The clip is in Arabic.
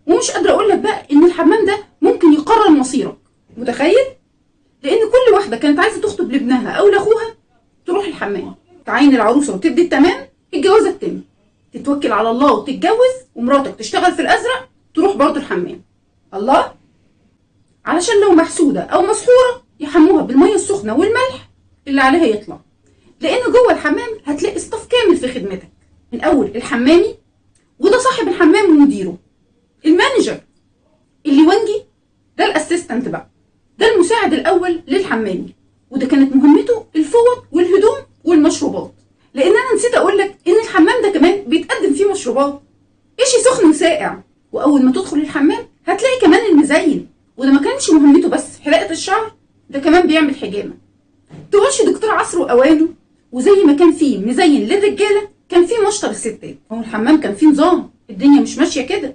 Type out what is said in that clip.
ومش قادره اقول لك بقى ان الحمام ده ممكن يقرر مصيرك. متخيل؟ لان كل واحده كانت عايزه تخطب لابنها او لاخوها تروح الحمام، تعين العروسه وتدي التمام، الجوازه تتم، تتوكل على الله وتتجوز، ومراتك تشتغل في الازرق تروح برضه الحمام. الله، علشان لو محسوده او مسحوره يحموها بالميه السخنه والملح اللي عليها يطلع. لان جوه الحمام هتلاقي صف كامل في خدمتك، من اول الحمامي وده صاحب الحمام ومديره، المانجر، الليونجي ده الاسيستنت بقى، ده المساعد الاول للحمامي، وده كانت مهمته الفوط والهدوم والمشروبات. لان انا نسيت اقول لك ان الحمام ده كمان بيتقدم فيه مشروبات، اشي سخن وساقع. واول ما تدخل الحمام هتلاقي كمان المزين، وده ما كانش مهمته بس حلاقه الشعر، ده كمان بيعمل حجامه. تقولش دكتور عصر واوانه. وزي ما كان فيه مزين للرجاله كان فيه مشطر الستات. هو الحمام كان فيه نظام، الدنيا مش ماشيه كده.